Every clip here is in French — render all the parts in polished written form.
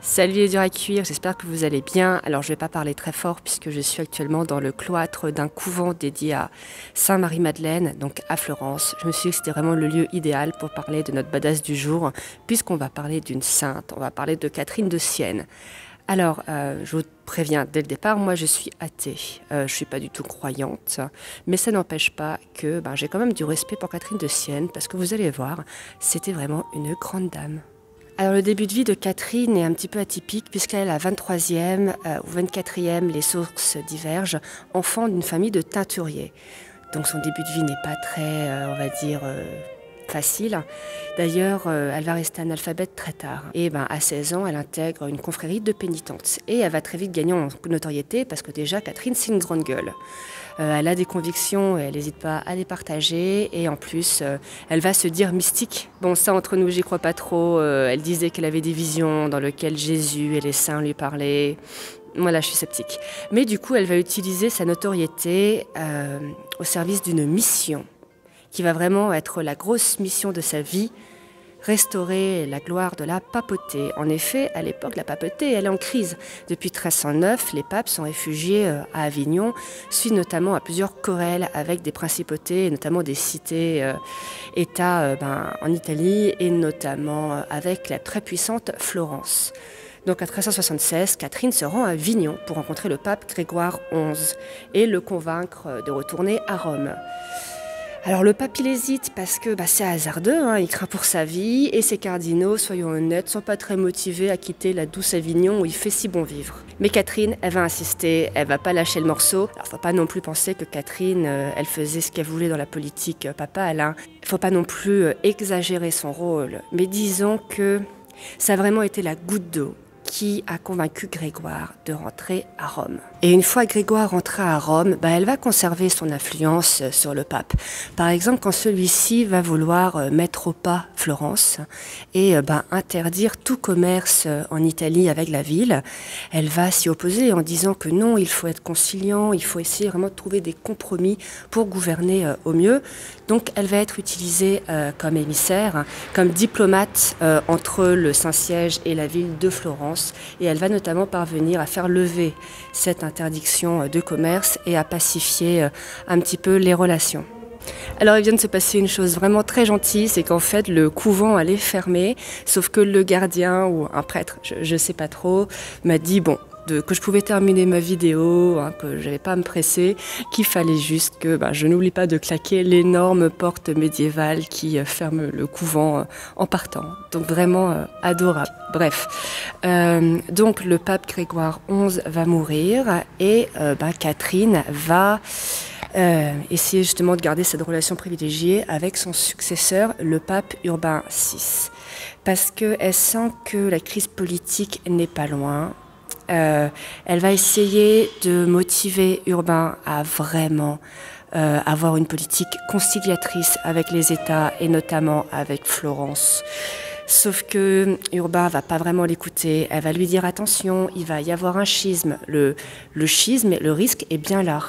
Salut les durs à cuire, j'espère que vous allez bien. Alors je ne vais pas parler très fort puisque je suis actuellement dans le cloître d'un couvent dédié à Sainte-Marie-Madeleine, donc à Florence. Je me suis dit que c'était vraiment le lieu idéal pour parler de notre badass du jour, puisqu'on va parler d'une sainte, on va parler de Catherine de Sienne. Alors, je vous préviens dès le départ, moi je suis athée, je ne suis pas du tout croyante, mais ça n'empêche pas que j'ai quand même du respect pour Catherine de Sienne, parce que vous allez voir, c'était vraiment une grande dame. Alors le début de vie de Catherine est un petit peu atypique puisqu'elle est la 23e ou 24e, les sources divergent, enfant d'une famille de teinturiers. Donc son début de vie n'est pas très, on va dire, facile. D'ailleurs, elle va rester analphabète très tard. Et à 16 ans, elle intègre une confrérie de pénitentes. Et elle va très vite gagner en notoriété parce que déjà, Catherine, c'est une grande gueule. Elle a des convictions et elle n'hésite pas à les partager. Et en plus, elle va se dire mystique. Bon, ça, entre nous, j'y crois pas trop. Elle disait qu'elle avait des visions dans lesquelles Jésus et les saints lui parlaient. Moi, là, je suis sceptique. Mais du coup, elle va utiliser sa notoriété au service d'une mission qui va vraiment être la grosse mission de sa vie, restaurer la gloire de la papauté. En effet, à l'époque, la papauté, elle est en crise. Depuis 1309, les papes sont réfugiés à Avignon, suite notamment à plusieurs querelles avec des principautés, notamment des cités-États en Italie, et notamment avec la très puissante Florence. Donc en 1376, Catherine se rend à Avignon pour rencontrer le pape Grégoire XI et le convaincre de retourner à Rome. Alors le pape il hésite parce que c'est hasardeux, il craint pour sa vie et ses cardinaux, soyons honnêtes, sont pas très motivés à quitter la douce Avignon où il fait si bon vivre. Mais Catherine, elle va insister, elle va pas lâcher le morceau. Alors faut pas non plus penser que Catherine, elle faisait ce qu'elle voulait dans la politique papale. Faut pas non plus exagérer son rôle, mais disons que ça a vraiment été la goutte d'eau qui a convaincu Grégoire de rentrer à Rome. Et une fois Grégoire rentré à Rome, elle va conserver son influence sur le pape. Par exemple, quand celui-ci va vouloir mettre au pas Florence et interdire tout commerce en Italie avec la ville, elle va s'y opposer en disant que non, il faut être conciliant, il faut essayer vraiment de trouver des compromis pour gouverner au mieux. Donc elle va être utilisée comme émissaire, comme diplomate entre le Saint-Siège et la ville de Florence. Et elle va notamment parvenir à faire lever cette interdiction de commerce et à pacifier un petit peu les relations. Alors il vient de se passer une chose vraiment très gentille, c'est qu'en fait le couvent allait fermer, sauf que le gardien ou un prêtre, je sais pas trop, m'a dit que je pouvais terminer ma vidéo, que j'avais pas à me presser, qu'il fallait juste que je n'oublie pas de claquer l'énorme porte médiévale qui ferme le couvent en partant. Donc vraiment adorable. Bref, donc le pape Grégoire XI va mourir et Catherine va essayer justement de garder cette relation privilégiée avec son successeur, le pape Urbain VI. Parce qu'elle sent que la crise politique n'est pas loin. Elle va essayer de motiver Urbain à vraiment avoir une politique conciliatrice avec les États et notamment avec Florence. Sauf que Urbain va pas vraiment l'écouter. Elle va lui dire attention, il va y avoir un schisme. Le schisme, le risque est bien là.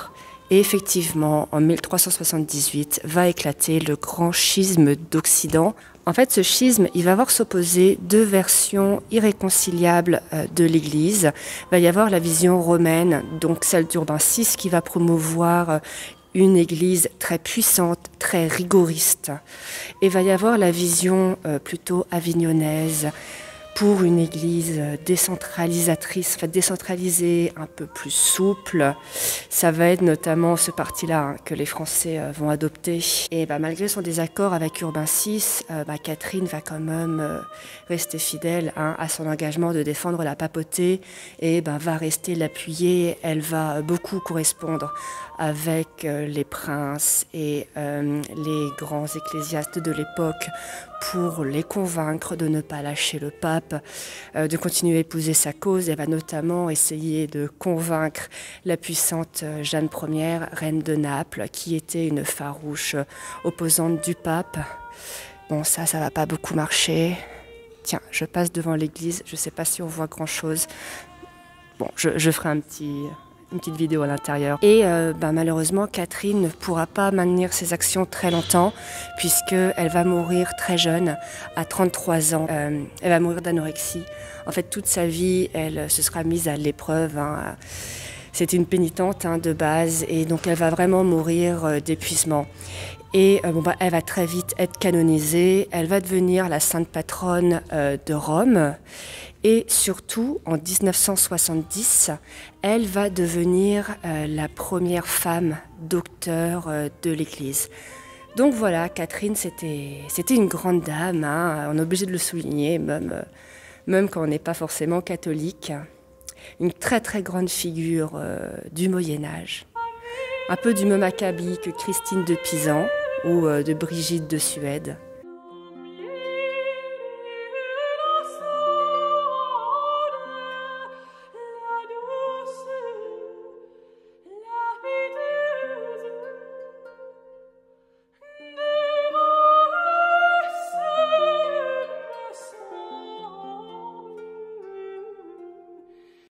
Et effectivement, en 1378, va éclater le grand schisme d'Occident. En fait, ce schisme, il va voir s'opposer deux versions irréconciliables de l'Église. Il va y avoir la vision romaine, donc celle d'Urbain VI, qui va promouvoir une Église très puissante, très rigoriste. Et il va y avoir la vision plutôt avignonnaise, pour une église décentralisatrice, décentralisée, un peu plus souple. Ça va être notamment ce parti-là que les Français vont adopter. Et malgré son désaccord avec Urbain VI, Catherine va quand même rester fidèle à son engagement de défendre la papauté et va rester l'appuyer. Elle va beaucoup correspondre avec les princes et les grands ecclésiastes de l'époque pour les convaincre de ne pas lâcher le pape, de continuer à épouser sa cause. Elle va notamment essayer de convaincre la puissante Jeanne Ière, reine de Naples, qui était une farouche opposante du pape. Bon, ça va pas beaucoup marcher. Tiens, je passe devant l'église, je sais pas si on voit grand-chose. Bon, je ferai un petit une petite vidéo à l'intérieur. Et malheureusement, Catherine ne pourra pas maintenir ses actions très longtemps puisqu'elle va mourir très jeune, à 33 ans. Elle va mourir d'anorexie. En fait, toute sa vie, elle se sera mise à l'épreuve. C'est une pénitente de base et donc elle va vraiment mourir d'épuisement. Et elle va très vite être canonisée, elle va devenir la sainte patronne de Rome. Et surtout, en 1970, elle va devenir la première femme docteur de l'Église. Donc voilà, Catherine, c'était une grande dame, on est obligé de le souligner, même quand on n'est pas forcément catholique. Une très très grande figure du Moyen-Âge. Un peu du même acabit que Christine de Pisan ou de Brigitte de Suède.